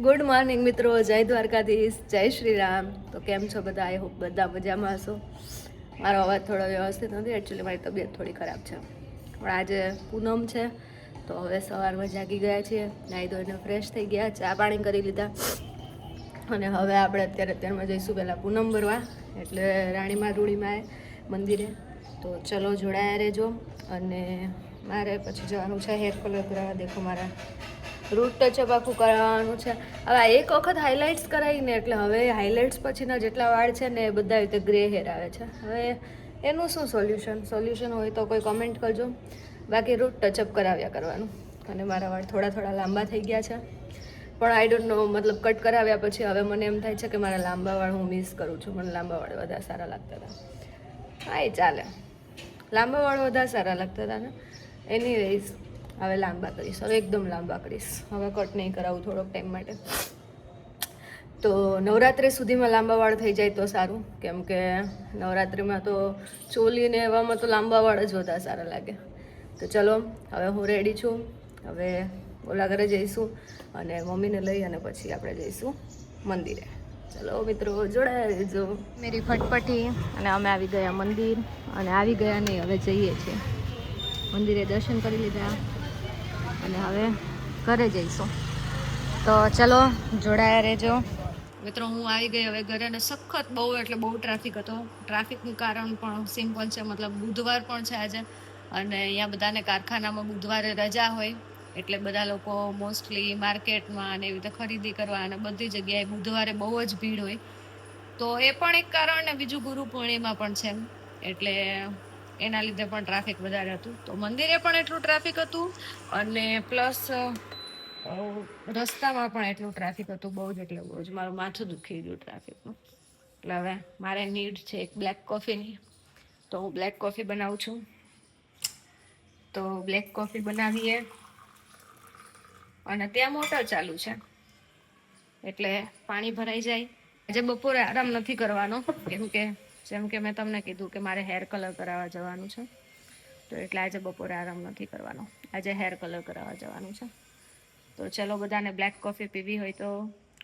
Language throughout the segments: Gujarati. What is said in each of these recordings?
ગુડ મોર્નિંગ મિત્રો, જય દ્વારકાધીશ, જય શ્રી રામ. તો કેમ છો બધા? આઈ હોપ બધા મજામાં હશો. મારો અવાજ થોડો વ્યવસ્થિત નથી, એકચ્યુઅલી મારી તબિયત થોડી ખરાબ છે. પણ આજે પૂનમ છે તો હવે સવારમાં જાગી ગયા છીએ, નાહી ધોઈને ફ્રેશ થઈ ગયા, ચા પાણી કરી લીધા અને હવે આપણે અત્યારમાં જઈશું પહેલાં પૂનમ ભરવા, એટલે રાણીમાં રૂડીમાં મંદિરે. તો ચલો જોડાયા રહેજો. અને મારે પછી જવાનું છે હેર કલર કરાવવા. દેખો મારા રૂટ ટચઅપ આખું કરાવવાનું છે. હવે એક વખત હાઇલાઇટ્સ કરાવીને એટલે હવે હાઇલાઇટ્સ પછીના જેટલા વાળ છે ને એ બધા રીતે ગ્રે હેર આવે છે. હવે એનું શું સોલ્યુશન હોય તો કોઈ કોમેન્ટ કરજો. બાકી રૂટ ટચઅપ કરાવ્યા કરવાનું. અને મારા વાળ થોડા થોડા લાંબા થઈ ગયા છે, પણ આઈ ડોન્ટ નો, મતલબ કટ કરાવ્યા પછી હવે મને એમ થાય છે કે મારા લાંબા વાળ હું મિસ કરું છું. મને લાંબા વાળ વધારે સારા લાગતા હતા. હા, એ ચાલે, લાંબા વાળ વધારે સારા લાગતા હતા ને. એનીવેઝ હવે લાંબા કરીશ, હવે એકદમ લાંબા કરીશ. હવે કટ નહીં કરાવું થોડોક ટાઈમ માટે. તો નવરાત્રિ સુધીમાં લાંબા વાળ થઈ જાય તો સારું, કેમ કે નવરાત્રિમાં તો ચોલીને એવામાં તો લાંબા વાળ જ વધારે સારા લાગે. તો ચલો, હવે હું રેડી છું. હવે ઓલા ઘરે જઈશું અને મમ્મીને લઈ અને પછી આપણે જઈશું મંદિરે. ચલો મિત્રો, જોડાયા રહેજો. મેરી ફટફટી અને અમે આવી ગયા મંદિર. અને આવી ગયા નહીં, હવે જઈએ છીએ મંદિરે. દર્શન કરી લીધા અને હવે ઘરે જઈશું. તો ચલો જોડાયા રહેજો મિત્રો. હું આવી ગઈ હવે ઘરે, અને સખત બહુ એટલે બહુ ટ્રાફિક હતો. ટ્રાફિકનું કારણ પણ સિમ્પલ છે, મતલબ બુધવાર પણ છે આજે, અને અહીંયા બધાને કારખાનામાં બુધવારે રજા હોય, એટલે બધા લોકો મોસ્ટલી માર્કેટમાં અને એવી રીતે ખરીદી કરવા અને બધી જગ્યાએ બુધવારે બહુ જ ભીડ હોય. તો એ પણ એક કારણ, ને બીજું ગુરુ પૂર્ણિમા પણ છે, એટલે એના લીધે પણ ટ્રાફિક વધારે હતું. તો મંદિરે પણ એટલું ટ્રાફિક હતું અને પ્લસ રસ્તામાં પણ એટલું ટ્રાફિક હતું, બહુ જ એટલે બહુ જ. મારું માથું દુખી ગયું ટ્રાફિકનું. એટલે હવે મારે નીડ છે એક બ્લેક કોફીની, તો હું બ્લેક કોફી બનાવું છું. તો બ્લેક કોફી બનાવીએ. અને ત્યાં મોટર ચાલુ છે એટલે પાણી ભરાઈ જાય. આજે બપોરે આરામ નથી કરવાનો, કેમ કે જેમ કે મેં તમને કીધું કે મારે હેર કલર કરાવવા જવાનું છે, તો એટલે આજે બપોરે આરામ નથી કરવાનો. આજે હેર કલર કરાવવા જવાનું છે. તો ચલો, બધાને બ્લેક કોફી પીવી હોય તો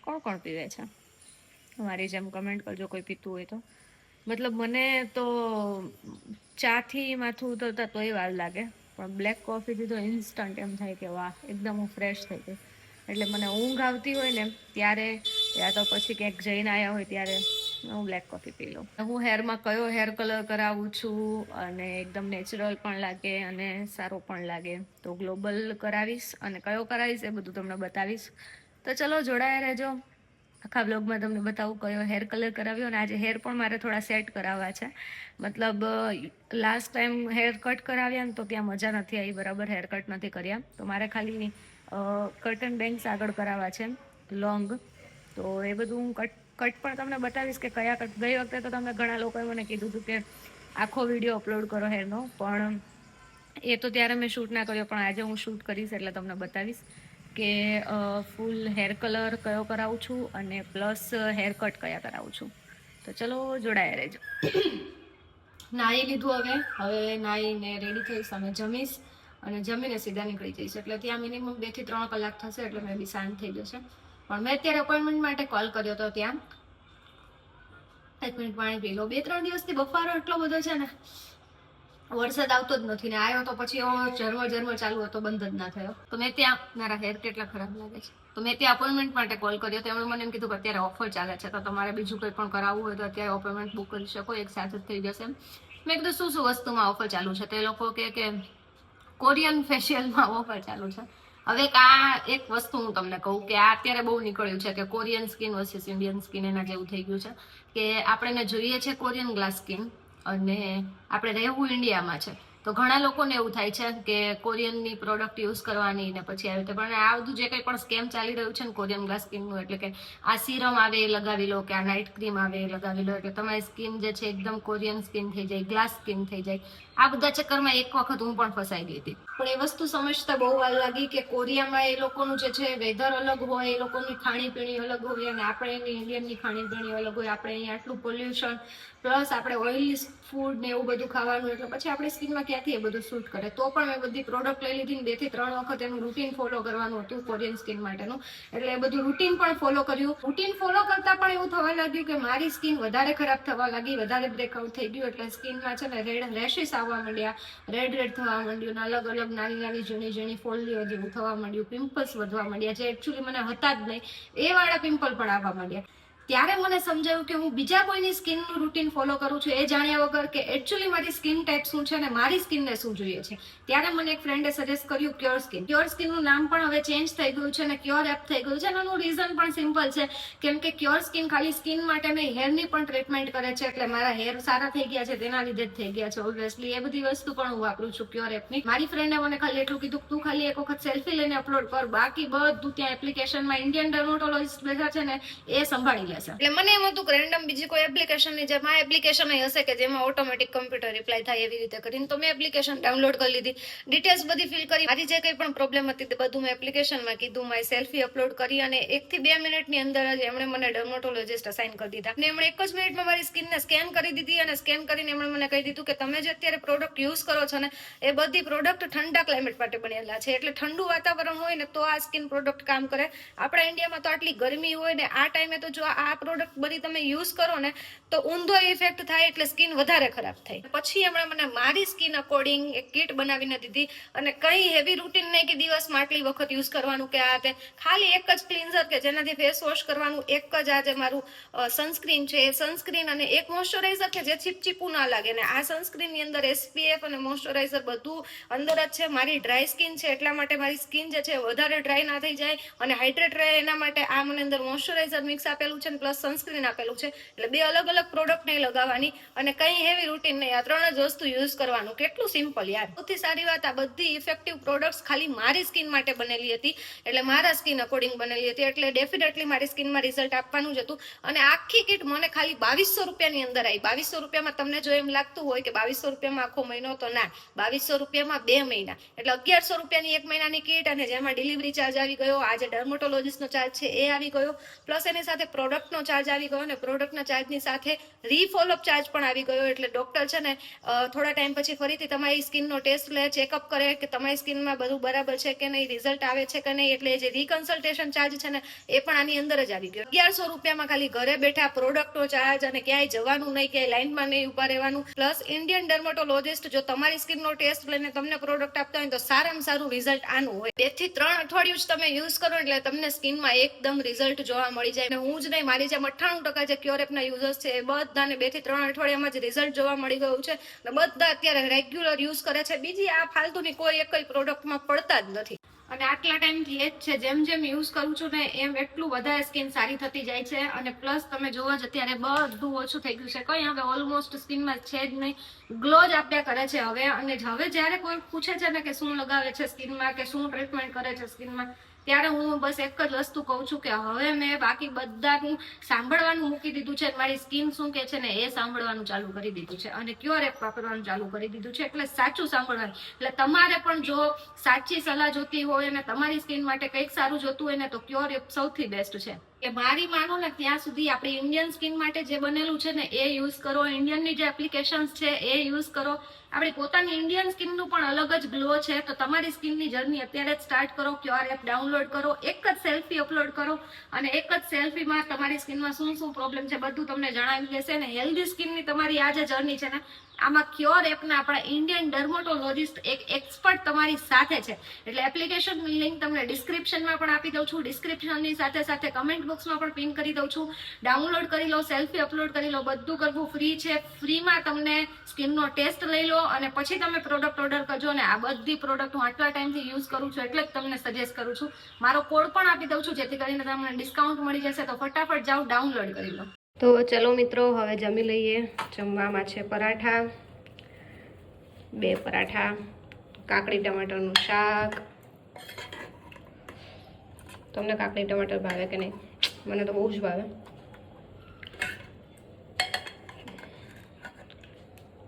કોણ કોણ પીવે છે મારી જેમ કમેન્ટ કરજો, કોઈ પીતું હોય તો. મતલબ મને તો ચાથી માથું ઉતરતા તોય વાર લાગે, પણ બ્લેક કોફીથી તો ઇન્સ્ટન્ટ એમ થાય કે વાહ, એકદમ હું ફ્રેશ થઈ ગઈ. એટલે મને ઊંઘ આવતી હોય ને ત્યારે, યા તો પછી ક્યાંક જઈને આવ્યા હોય ત્યારે હું બ્લેક કોફી પી લઉં. હું હેરમાં કયો હેર કલર કરાવું છું અને એકદમ નેચરલ પણ લાગે અને સારો પણ લાગે, તો ગ્લોબલ કરાવીશ. અને કયો કરાવીશ એ બધું તમને બતાવીશ. તો ચલો જોડાયા રહેજો. આખા બ્લોગમાં તમને બતાવું કયો હેર કલર કરાવ્યો. અને આજે હેર પણ મારે થોડા સેટ કરાવવા છે. મતલબ લાસ્ટ ટાઈમ હેર કટ કરાવ્યા ને તો ત્યાં મજા નથી આવી, બરાબર હેર કટ નથી કર્યા. તો મારે ખાલી કર્ટન બેંગ્સ આગળ કરાવવા છે, લોંગ. તો એ બધું હું કટ પણ તમને બતાવીશ કે કયા કટ. ગઈ વખતે તો તમે ઘણા લોકોએ મને કીધું હતું કે આખો વિડીયો અપલોડ કરો હેરનો, પણ એ તો ત્યારે મેં શૂટ ના કર્યો. પણ આજે હું શૂટ કરીશ એટલે તમને બતાવીશ કે ફૂલ હેર કલર કયો કરાવું છું અને પ્લસ હેર કટ કયા કરાવું છું. તો ચલો જોડાયા રહેજો. નાહી લીધું, હવે નાહીને રેડી થઈશ અને જમીશ, અને જમીને સીધા નીકળી જઈશ. એટલે ત્યાં મિનિમમ 2 થી 3 કલાક થશે, એટલે મેં બી શાંત થઈ જશે. પણ મેં અત્યારે અપોઇન્ટમેન્ટ માટે કોલ કર્યો હતો ત્યાં. 1 મિનિટ પાણી પી લો. 2-3 દિવસથી બફારો એટલો બધો છે ને, વરસાદ આવતો જ નથી, ને આવ્યો તો પછી ઝરમર ચાલુ હતો, બંધ જ ના થયો. તો મેં ત્યાં, મારા હેર કેટલા ખરાબ લાગે છે, તો મેં ત્યાં અપોઇન્ટમેન્ટ માટે કોલ કર્યો. તેમણે મને એમ કીધું કે અત્યારે ઓફર ચાલે છે, તો તમારે બીજું કંઈ પણ કરાવવું હોય તો અત્યારે અપોઇન્ટમેન્ટ બુક કરી શકો, એક સાથે જ થઈ જશે. મેં કીધું શું શું વસ્તુમાં ઓફર ચાલુ છે? તો એ લોકો કે કોરિયન ફેશિયલમાં ઓફર ચાલુ છે. હવે એક વસ્તુ હું તમને કહું કે આ અત્યારે બહુ નીકળ્યું છે કે Korean skin versus Indian skin, એના જેવું થઈ ગયું છે કે આપણને જોઈએ છે કોરિયન ગ્લાસ સ્કિન અને આપણે રહેવું ઇન્ડિયામાં છે. તો ઘણા લોકોને એવું થાય છે કે કોરિયનની પ્રોડક્ટ યુઝ કરવાની ને પછી આવી રીતે. પણ આ બધું જે કંઈ પણ સ્કેમ ચાલી રહ્યું છે ને કોરિયન ગ્લાસ સ્કિનનું, એટલે કે આ સિરમ આવે એ લગાવી લો, કે આ નાઇટ ક્રીમ આવે એ લગાવી લો, એટલે તમારી સ્કિન જે છે એકદમ કોરિયન સ્કિન થઈ જાય, ગ્લાસ સ્કિન થઈ જાય. આ બધા ચક્કરમાં એક વખત હું પણ ફસાઈ ગઈ હતી. પણ એ વસ્તુ સમજતા બહુ વાર લાગી કે કોરિયામાં એ લોકોનું જે છે વેધર અલગ હોય, એ લોકોની ખાણીપીણી અલગ હોય, અને આપણે એની ઇન્ડિયનની ખાણીપીણી અલગ હોય. આપણે અહીંયા આટલું પોલ્યુશન, પ્લસ આપણે ઓઇલી ફૂડ ને એવું બધું ખાવાનું, એટલે પછી આપણી સ્કિનમાં ક્યાંથી એ બધું શૂટ કરે. તો પણ મેં બધી પ્રોડક્ટ લઈ લીધી, 2 થી 3 વખત એનું રૂટીન ફોલો કરવાનું હતું કોરિયન સ્કિન માટેનું. એટલે એ બધું રૂટીન પણ ફોલો કર્યું. રૂટીન ફોલો કરતા પણ એવું થવા લાગ્યું કે મારી સ્કિન વધારે ખરાબ થવા લાગી, વધારે બ્રેકઆઉટ થઈ ગયું. એટલે સ્કિનમાં છે ને રેશિસ આવવા માંડ્યા, રેડ થવા માંડ્યું, અલગ અલગ નાની નાની ઝીણી ઝીણી ફોલ્લીઓ જેવું થવા માંડ્યું, પિમ્પલ્સ વધવા માંડ્યા, જે એકચ્યુઅલી મને હતા જ નહીં એ વાળા પિમ્પલ પણ આવવા માંડ્યા. ત્યારે મને સમજાયું કે હું બીજા કોઈની સ્કિનનું રૂટીન ફોલો કરું છું એ જાણ્યા વગર કે એકચ્યુઅલી મારી સ્કિન ટાઈપ શું છે અને મારી સ્કિનને શું જોઈએ છે. ત્યારે મને એક ફ્રેન્ડે સજેસ્ટ કર્યું ક્યોર સ્કિન. ક્યોર સ્કિનનું નામ પણ હવે ચેન્જ થઈ ગયું છે અને ક્યોર એપ થઈ ગયું છે. એનું રીઝન પણ સિમ્પલ છે, કેમ કે ક્યોર સ્કિન ખાલી સ્કિન માટે નહીં, હેરની પણ ટ્રીટમેન્ટ કરે છે. એટલે મારા હેર સારા થઈ ગયા છે તેના લીધે જ થઈ ગયા છે ઓબ્વિયસલી. એ બધી વસ્તુ પણ હું વાપરું છું ક્યોર એપની. મારી ફ્રેન્ડે મને ખાલી એટલું કીધું કે તું ખાલી એક વખત સેલ્ફી લઈને અપલોડ કર, બાકી બધું ત્યાં એપ્લિકેશનમાં ઇન્ડિયન ડર્મેટોલોજીસ્ટ બેઠા છે ને એ સંભાળી લેશે. એટલે મને એમ હતું કે રેન્ડમ બીજી કોઈ એપ્લિકેશનની જેમ આ એપ્લિકેશન હશે કે જેમાં ઓટોમેટિક કમ્પ્યુટર રિપ્લાય થાય એવી રીતે કરીને તો મેં એપ્લિકેશન ડાઉનલોડ કરી લીધી, ડિટેલ્સ બધી ફિલ કરી, મારી જે કંઈ પણ પ્રોબ્લેમ હતી તે બધું મેં એપ્લિકેશનમાં કીધું, મારી સેલ્ફી અપલોડ કરી, અને 1 થી 2 મિનિટની અંદર જ એમણે મને ડર્મેટોલોજીસ્ટ અસાઇન કરી દીધા. અને એમણે 1 જ મિનિટમાં મારી સ્કિનને સ્કેન કરી દીધી, અને સ્કેન કરીને એમણે મને કહી દીધું કે તમે જે અત્યારે પ્રોડક્ટ યુઝ કરો છો ને એ બધી પ્રોડક્ટ ઠંડા ક્લાઇમેટ માટે બનેલા છે. એટલે ઠંડુ વાતાવરણ હોય ને તો આ સ્કિન પ્રોડક્ટ કામ કરે. આપણા ઇન્ડિયામાં તો આટલી ગરમી હોય ને આ ટાઈમે તો જો આ પ્રોડક્ટ બધી તમે યુઝ કરો ને તો ઊંધો ઇફેક્ટ થાય, એટલે સ્કિન વધારે ખરાબ થાય. પછી એમણે મને મારી સ્કિન અકોર્ડિંગ એક કિટ બનાવીને દીધી, અને કંઈ હેવી રૂટીન નહીં કે દિવસમાં આટલી વખત યુઝ કરવાનું કે આ તે, ખાલી એક જ ક્લિન્ઝર કે જેનાથી ફેસ વોશ કરવાનું, એક જ આજે મારું સનસ્ક્રીન છે એ સનસ્ક્રીન, અને એક મોઇશ્ચરાઇઝર કે જે ચીપચીપું ના લાગે. ને આ સનસ્ક્રીનની અંદર SPF અને મોઇશ્ચરાઇઝર બધું અંદર જ છે. મારી ડ્રાય સ્કિન છે એટલા માટે મારી સ્કિન જે છે વધારે ડ્રાય ના થઈ જાય અને હાઇડ્રેટ રહે એના માટે આ મને અંદર મોઇશ્ચરાઇઝર મિક્સ આપેલું છે, પ્લસ સનસ્ક્રીન આપેલું છે. એટલે 2 અલગ અલગ પ્રોડક્ટ નહીં લગાવવાની, અને કંઈ હેવી રૂટીન નહીં, આ 3 જ વસ્તુ યુઝ કરવાનું. કેટલું સિમ્પલ યાર. સૌથી સારી વાત, આ બધી ઇફેક્ટિવ પ્રોડક્ટ્સ ખાલી મારી સ્કિન માટે બનેલી હતી, એટલે મારા સ્કિન અકોર્ડિંગ બનેલી હતી, એટલે ડેફિનેટલી મારી સ્કિનમાં રિઝલ્ટ આપવાનું જ હતું. અને આખી કિટ મને ખાલી 2200 રૂપિયાની અંદર આવી. 2200 રૂપિયામાં તમને જો એમ લાગતું હોય કે 2200 રૂપિયામાં આખો મહિનો, તો ના, 2200 રૂપિયામાં 2 મહિના, એટલે 1100 રૂપિયાની 1 મહિનાની કિટ, અને જેમાં ડિલિવરી ચાર્જ આવી ગયો, આજે ડર્મેટોલોજીસ્ટનો ચાર્જ છે એ આવી ગયો, પ્લસ એની સાથે પ્રોડક્ટનો ચાર્જ આવી ગયો, અને પ્રોડક્ટના ચાર્જની સાથે રીફોલોઅપ ચાર્જ પણ આવી ગયો. એટલે ડોક્ટર છે ને થોડા ટાઈમ પછી ફરીથી તમારી સ્કિનનો ટેસ્ટ લે, ચેકઅપ કરે કે તમારી સ્કિનમાં બધું બરાબર છે કે નહીં, રિઝલ્ટ આવે છે કે નહીં. એટલે જે રીકન્સલ્ટેશન ચાર્જ છે ને એ પણ આની અંદર જ આવી ગયો. 1100 રૂપિયામાં ખાલી ઘરે બેઠા પ્રોડક્ટનો ચાર્જ, અને ક્યાંય જવાનું નહીં, ક્યાંય લાઈનમાં નહીં ઉભા રહેવાનું, પ્લસ ઇન્ડિયન ડર્મેટોલોજીસ્ટ જો તમારી સ્કિનનો ટેસ્ટ લઈને તમને પ્રોડક્ટ આપતા હોય તો સારામાં સારું રિઝલ્ટ આનું હોય. 2 થી 3 અઠવાડિયું જ તમે યુઝ કરો એટલે તમને સ્કિનમાં એકદમ રિઝલ્ટ જોવા મળી જાય. અને હું જ નહીં, મારી જેમ 98% જે ક્યોર એપના યુઝર્સ છે એ બધાને 2 થી 3 અઠવાડિયામાં જ રિઝલ્ટ જોવા મળી ગયું છે, અને બધા અત્યારે રેગ્યુલર યુઝ કરે છે. બીજી આ ફાલતુની કોઈ એક પ્રોડક્ટમાં પડતા જ નથી. અને આટલા ટાઈમથી એ જ છે, જેમ જેમ યુઝ કરું છું ને એમ એટલું વધારે સ્કિન સારી થતી જાય છે. અને પ્લસ તમે જોવો જ અત્યારે બધું ઓછું થઈ ગયું છે, કંઈ હવે ઓલમોસ્ટ સ્કિનમાં છે જ નહીં, ગ્લો જ આપ્યા કરે છે હવે. અને હવે જ્યારે કોઈ પૂછે છે ને કે શું લગાવે છે સ્કિનમાં કે શું ટ્રીટમેન્ટ કરે છે સ્કિનમાં, ત્યારે હું બસ એક જ વસ્તુ કહું છું કે હવે મેં બાકી બધાનું સાંભળવાનું મૂકી દીધું છે, મારી સ્કિન શું કહે છે ને એ સાંભળવાનું ચાલુ કરી દીધું છે, અને ક્યોર એપ વાપરવાનું ચાલુ કરી દીધું છે. એટલે સાચું સાંભળવાનું. એટલે તમારે પણ જો સાચી સલાહ જોતી હોય અને તમારી સ્કિન માટે કંઈક સારું જોતું હોય ને તો ક્યોર એપ સૌથી બેસ્ટ છે. કે મારી માનો ને ત્યાં સુધી આપણી ઇન્ડિયન સ્કિન માટે જે બનેલું છે ને એ યુઝ કરો, ઇન્ડિયનની જે એપ્લિકેશન્સ છે એ યુઝ કરો. આપણી પોતાની ઇન્ડિયન સ્કિનનું પણ અલગ જ ગ્લો છે, તો તમારી સ્કિનની જર્ની અત્યારે જ સ્ટાર્ટ કરો. ક્યોર એપ ડાઉનલોડ કરો, એક જ સેલ્ફી અપલોડ કરો, અને એક જ સેલ્ફીમાં તમારી સ્કિનમાં શું શું પ્રોબ્લેમ છે બધું તમને જણાવી દેશે. ને હેલ્ધી સ્કિનની તમારી આ જે જર્ની છે ને આમાં ક્યોર એપના આપણા ઇન્ડિયન ડર્મેટોલોજીસ્ટ એક એક્સપર્ટ તમારી સાથે છે. એટલે એપ્લિકેશનની લિંક તમને ડિસ્ક્રિપ્શનમાં પણ આપી દઉં છું, ડિસ્ક્રિપ્શનની સાથે સાથે કમેન્ટ બોક્સમાં પણ પિન કરી દઉં છું. ડાઉનલોડ કરી લો, સેલ્ફી અપલોડ કરી લો, બધું કરવું ફ્રી છે. ફ્રીમાં તમને સ્કિનનો ટેસ્ટ લઈ લો અને પછી તમે પ્રોડક્ટ ઓર્ડર કરજો. ને આ બધી પ્રોડક્ટ હું આટલા ટાઈમથી યુઝ કરું છું એટલે જ તમને સજેસ્ટ કરું છું. મારો કોડ પણ આપી દઉં છું જેથી કરીને તમને ડિસ્કાઉન્ટ મળી જશે. તો ફટાફટ જાઓ, ડાઉનલોડ કરી લો. તો ચલો મિત્રો, હવે જમી લઈએ. જમવામાં છે પરાઠા, 2 પરાઠા, કાકડી ટમાટરનું શાક. તમને કાકડી ટમાટર ભાવે કે નહીં? મને તો બહુ જ ભાવે.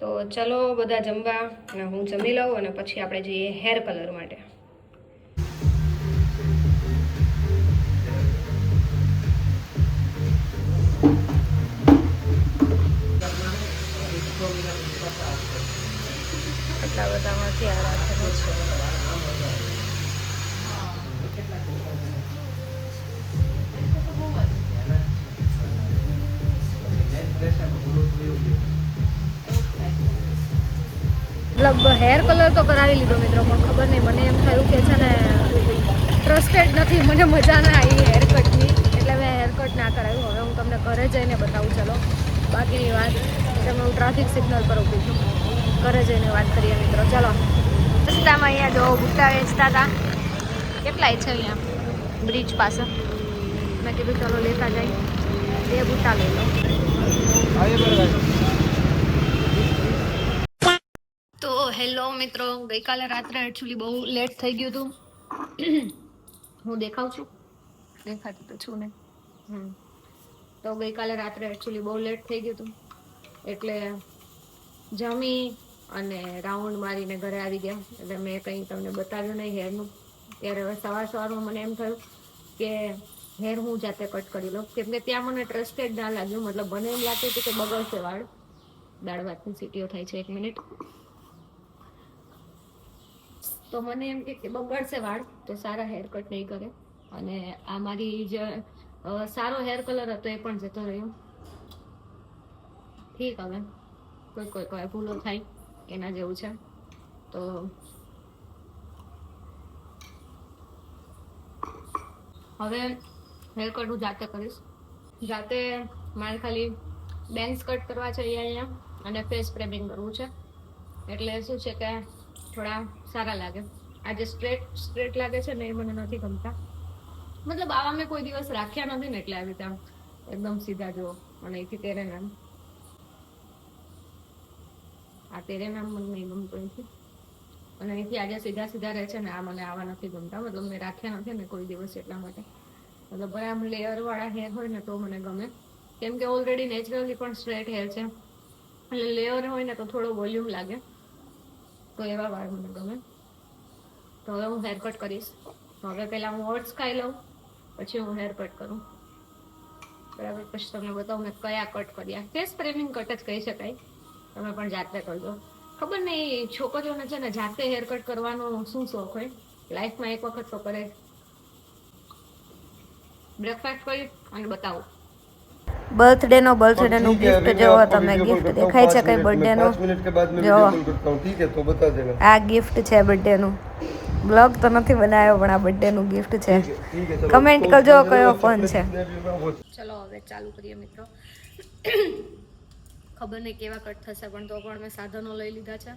તો ચલો બધા જમવા, અને હું જમી લઉં અને પછી આપણે જઈએ હેર કલર માટે. આટલા બધામાંથી આ રાખેલો છે. મતલબ હેર કલર તો કરાવી લીધો મિત્રો, પણ ખબર નહીં, મને એમ થયું કે છે ને ટ્રસ્ટેડ નથી, મને મજા ના આવી હેરકટની, એટલે મેં હેરકટ ના કરાવ્યું. હવે હું તમને ઘરે જઈને બતાવું. ચલો બાકીની વાત, તમે હું ટ્રાફિક સિગ્નલ પર ઊભી છું, ઘરે જઈને વાત કરીએ મિત્રો. ચલો રસ્તામાં અહીંયા જો બુટ્ટા વેચતા હતા, કેટલાય છે અહીંયા બ્રિજ પાસે. મેં કીધું ચલો લેતા જાય, 2 બુટ્ટા લઈ લો. તો હેલો મિત્રો, ગઈકાલે રાત્રે એકચ્યુઅલી બહુ લેટ થઈ ગયું હતું. હું દેખાઉં છું? દેખાતી તો છું ને. તો ગઈકાલે રાત્રે એકચ્યુઅલી બહુ લેટ થઈ ગયું હતું, એટલે જમી અને રાઉન્ડ મારીને ઘરે આવી ગયા. એટલે મેં કંઈ તમને બતાવ્યું નહીં હેરનું. ત્યારે હવે સવારમાં મને એમ થયું કે હેર હું જાતે કટ કરી લઉં, કેમ કે ત્યાં મને ટ્રસ્ટેડ ના લાગ્યું. મતલબ મને એમ લાગતું હતું કે બગડશે વાળ. દાળ ભાતની સીટીઓ થાય છે, 1 મિનિટ. તો મને એમ કે બગડશે વાળ, તો સારા હેર કટ નહીં કરે. અને આ મારી જે સારો હેર કલર હતો એ પણ જતો રહ્યો. ઠીક, હવે કોઈ ભૂલો થાય, એના જેવું છે. તો હવે હેર કટ હું જાતે કરીશ. જાતે મારે ખાલી બેંગ્સ કટ કરવા છે અહીંયા, અને ફેસ ફ્રેમિંગ કરવું છે. એટલે શું છે કે થોડા સારા લાગે. આ જે સ્ટ્રેટ લાગે છે ને એ મને નથી ગમતા. મતલબ આવા મેં કોઈ દિવસ રાખ્યા નથી ને, એટલે આવી રીતે એકદમ સીધા જુઓ. અને અહીંથી તેરે નામ, આ તેરે નામ મને નહીં ગમતું અહીંથી. અને અહીંથી આજે સીધા સીધા રહે છે ને, આ મને આવા નથી ગમતા. મતલબ મેં રાખ્યા નથી ને કોઈ દિવસ, એટલા માટે. મતલબ આમ લેયર વાળા હેર હોય ને તો મને ગમે, કેમ કે ઓલરેડી નેચરલી પણ સ્ટ્રેટ હેર છે, એટલે લેયર હોય ને તો થોડો વોલ્યુમ લાગે, તો એવા વાળ મને ગમે. તો હવે હું હેર કટ કરીશ. તો હવે પહેલાં હું ઓટ્સ ખાઈ લઉં, પછી હું હેર કટ કરું. બરાબર, પછી તમને બતાવું મેં કયા કટ કર્યા. ફેસ ફ્રેમિંગ કટ જ કહી શકાય, તમે પણ જાતે કરજો. ખબર નહીં છોકરીઓને છે ને જાતે હેર કટ કરવાનો શું શોખ હોય, લાઈફમાં એક વખત તો કરે. બ્રેકફાસ્ટ કરી અને બતાવું. બર્થડે નું ગિફ્ટ જોવો તમે. ગિફ્ટ દેખાય છે કઈ બર્થડે નું? જો આ ગિફ્ટ છે બર્થડે નું. બ્લોગ તો નથી બનાવ્યો, પણ આ બર્થડે નું ગિફ્ટ છે. કમેન્ટ કરજો કયો ફોન છે. ચલો હવે ચાલુ કરીએ મિત્રો. ખબર નહીં કેવા કટ થશે, પણ તો પણ મેં સાધનો લઈ લીધા છે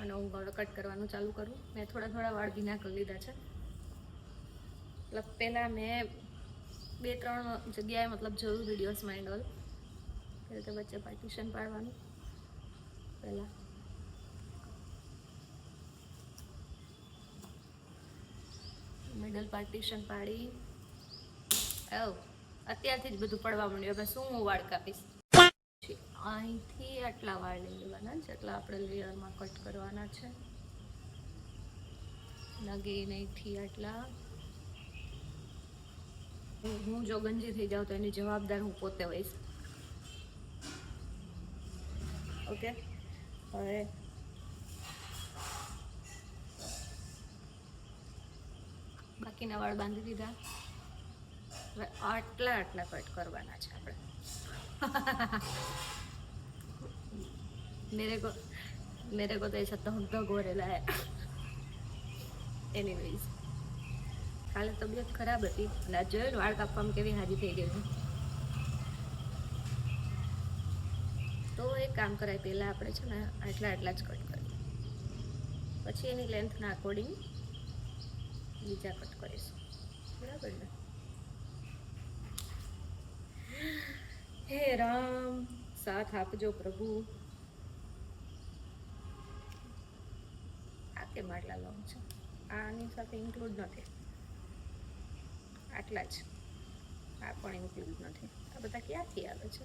અને હું કટ કરવાનું ચાલુ કરું. મેં થોડા વાળ ભીના કરી લીધા છે. મતલબ પહેલાં મેં 2-3 જગ્યાએ મતલબ જોયું વિડીયોઝમાં એન્ડ ઓલ, કે રીતે વચ્ચે પાર્ટીશન પાડવાનું. પહેલાં મિડલ પાર્ટીશન પાડી, અત્યારથી જ બધું પડવા માંડ્યું. હવે શું હું વાળ કાપીશ? અહીંથી આટલા વાળ લઈ લેવાના, જેટલા આપણે લેયરમાં કટ કરવાના છે. લગીને અહીંથી આટલા. હું જો ગંજી થઈ જાઉં તો એની જવાબદાર હું પોતે હોઈશ. ઓકે, હવે બાકીના વાળ બાંધી દીધા. હવે આટલા કટ કરવાના છે આપણે. मेरे को तो ऐसा तो गोरेला है. એનીવેઝ, કાલે તબિયત ખરાબ હતી અને આ જોયું વાળ કાપવામાં કેવી હાજી થઈ ગઈ છે. તો એક કામ કરાય, પહેલાં આપણે છે ને આટલા જ કટ કરીએ, પછી એની લેન્થના અકોર્ડિંગ બીજા કટ કરીશું. બરાબર ને? હે રામ, સાથ આપજો પ્રભુ. આ કેમ આટલા લોંગ છે? આની સાથે ઇન્ક્લુડ નથી, આટલા જ. આ પણ ઇન્ક્લુડ નથી. આ બધા ક્યાંથી આવે છે?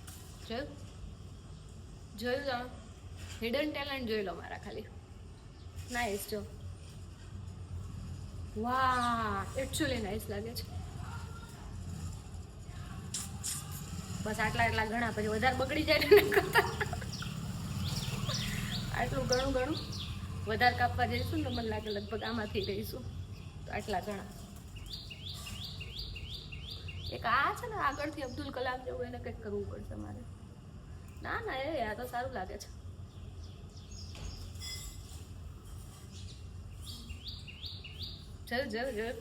જોયું તમે હિડન ટેલેન્ટ જોઈ લો મારા ખાલી. નાઈસ. જો વાહ એકચ્યુઅલી નાઈસ લાગે છે. બસ આટલા ઘણા, પછી વધારે બગડી જાય ને કરતા આટલું ઘણું વધારે કાપવા જઈશું ને મને લાગે લગભગ આમાંથી રહીશું. તો આટલા ઘણા એક આ છે ને આગળથી અબ્દુલ કલામ જેવું, એને કંઈક કરવું પડશે મારે. ના એ આ તો સારું લાગે છે. જોયું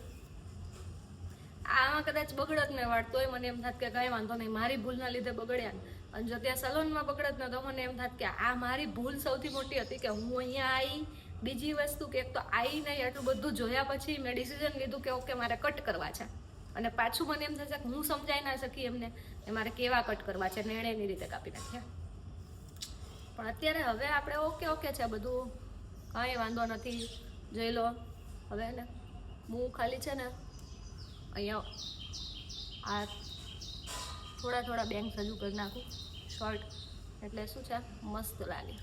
આમાં કદાચ બગડત ને વાળ તોય મને એમ થાત કે કઈ વાંધો નહીં, મારી ભૂલના લીધે બગડ્યા. અને જો ત્યાં સલોનમાં બગડત ને તો મને એમ થાત કે આ મારી ભૂલ સૌથી મોટી હતી કે હું અહીંયા આવી. બીજી વસ્તુ કે એક તો આવી નહીં, આટલું બધું જોયા પછી મેં ડિસિઝન લીધું કે ઓકે મારે કટ કરવા છે. અને પાછું મને એમ થશે કે હું સમજાઈ ના શકી એમને કે મારે કેવા કટ કરવા છે, નિર્ણયની રીતે કાપી નાખ્યા. પણ અત્યારે હવે આપણે ઓકે છે બધું, કાંઈ વાંધો નથી. જોઈ લો હવે ને હું ખાલી છે ને અહીંયા આ થોડા બેંક હજુ કરી નાખું શોર્ટ, એટલે શું છે મસ્ત લાગે.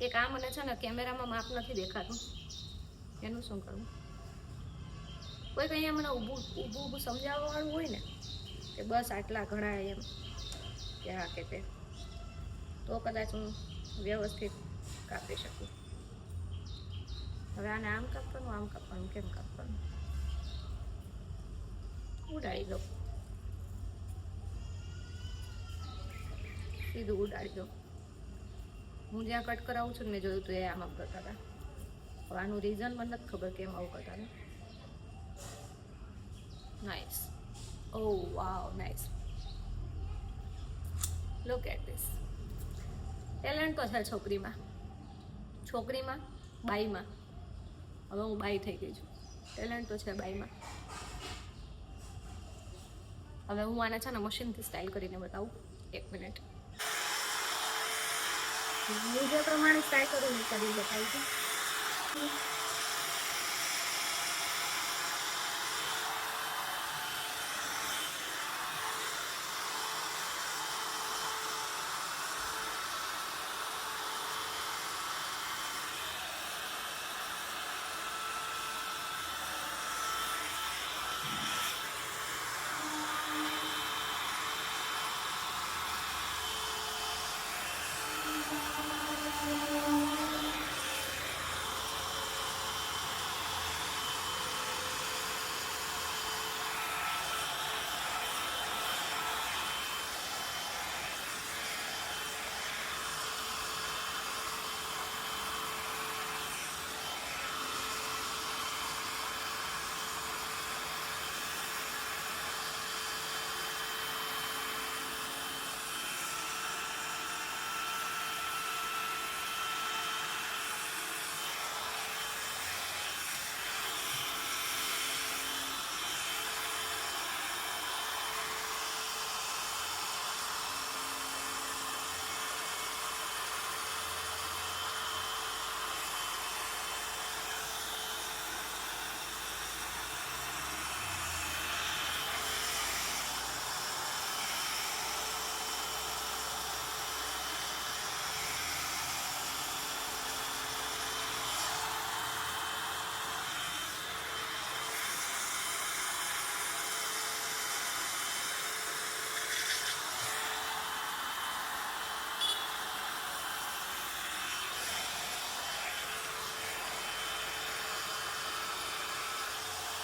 એક આ મને છે ને કેમેરામાં માપ નથી દેખાતું, એનું શું કરવું? કોઈ અહીંયા મને ઊભું સમજાવવા વાળું હોય ને કે બસ આટલા ઘણા એમ કે હા કે તે, તો કદાચ હું વ્યવસ્થિત કાપી શકું. હવે આને આમ કાપવાનું કેમ કાપવાનું? ઉડાડી દો, સીધું ઉડાડી દો. હું જ્યાં કટ કરાવું છું ને મેં જોયું હતું એ આમ કરતા હતા. હવે આનું રીઝન મને નથી ખબર કેમ આવું કરતા હતા. Nice. Oh wow nice. Look at this. Talent તો છે છોકરીમાં બાઈમાં. હવે હું બાઈ થઈ ગઈ છું. ટેલેન્ટ તો છે બાઈમાં. હવે હું આને છે ને મશીનથી સ્ટાઇલ કરીને બતાવું. 1 મિનિટ. હું જે પ્રમાણે સ્ટાઇલ કરું ને કરી બતાવું છું.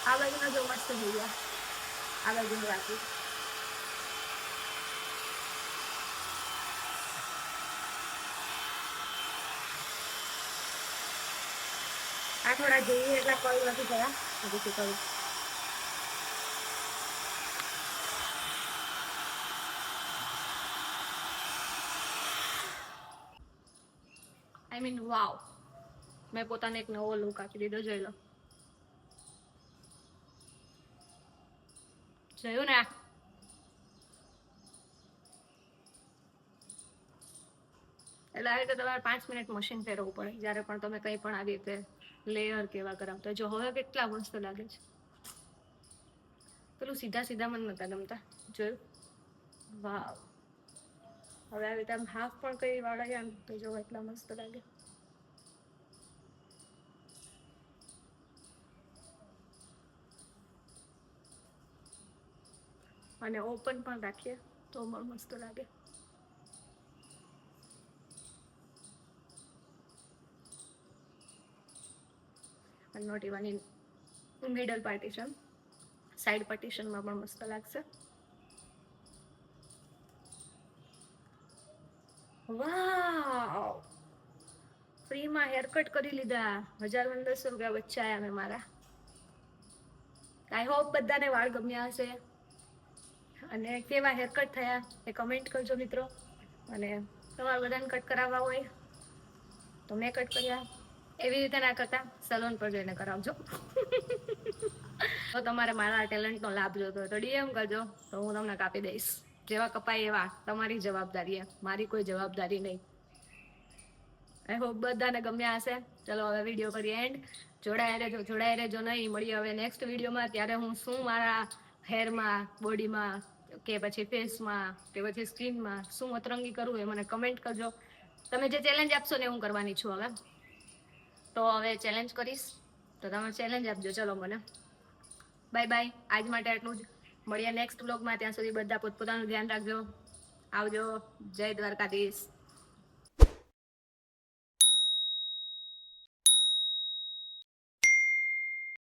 આ બાજુના જો મસ્ત થઈ ગયા. આ બાજુનું રાખી. આ થોડા જોઈએ એટલા કઈ નથી થયા. હજી કરું આઈ મીન વાવ. મેં પોતાને એક નવો લુક આપી દીધો. જોઈ લો. જોયું ને? એટલે આવી રીતે તમારે 5 મિનિટ મશીન ફેરવવું પડે જ્યારે પણ તમે કંઈ પણ આવી રીતે લેયર કેવા કરાવતા. જો હવે કેટલા મસ્ત લાગે છે. પેલું સીધા મને નતા ગમતા. જોયું? વાવ, હવે આવી રીતે આમ હાફ પણ કઈ વાળા આમ તો જો એટલા મસ્ત લાગે. અને ઓપન પણ રાખીએ તો પણ મસ્ત લાગે. અને not even in middle partition, side પાર્ટીશનમાં પણ મસ્ત લાગશે. વાવ, ફ્રીમાં હેર કટ કરી લીધા. 1500 રૂપિયા બચાયા મેં મારા. આઈ હોપ બધાને વાળ ગમ્યા હશે અને કેવા હેર કટ થયા એ કમેન્ટ કરજો મિત્રો. અને તમારે બધાને કટ કરાવવા હોય તો મેં કટ કર્યા એવી રીતે ના કરતા સલોન પર જઈને કરાવજો. તો તમારે મારા ટેલેન્ટનો લાભ જોતો હોય તો ડીએમ કરજો, તો હું તમને કાપી દઈશ. જેવા કપાય એવા તમારી જવાબદારી, મારી કોઈ જવાબદારી નહીં. આઈ હોપ બધાને ગમ્યા હશે. ચલો હવે વિડીયો કરીએ એન્ડ. જોડાઈ રહેજો નહીં. મળીએ હવે નેક્સ્ટ વિડીયોમાં. ત્યારે હું શું મારા હેરમાં, બોડીમાં કે પછી ફેસમાં કે પછી સ્કિનમાં શું અતરંગી કરવું એ મને કમેન્ટ કરજો. તમે જે ચેલેન્જ આપશો ને હું કરવાની છું હવે. તો હવે ચેલેન્જ કરીશ તો તમે ચેલેન્જ આપજો. ચલો મને બાય બાય. આજ માટે આટલું જ. મળીએ નેક્સ્ટ વ્લોગમાં. ત્યાં સુધી બધા પોતપોતાનું ધ્યાન રાખજો. આવજો. જય દ્વારકાધીશ.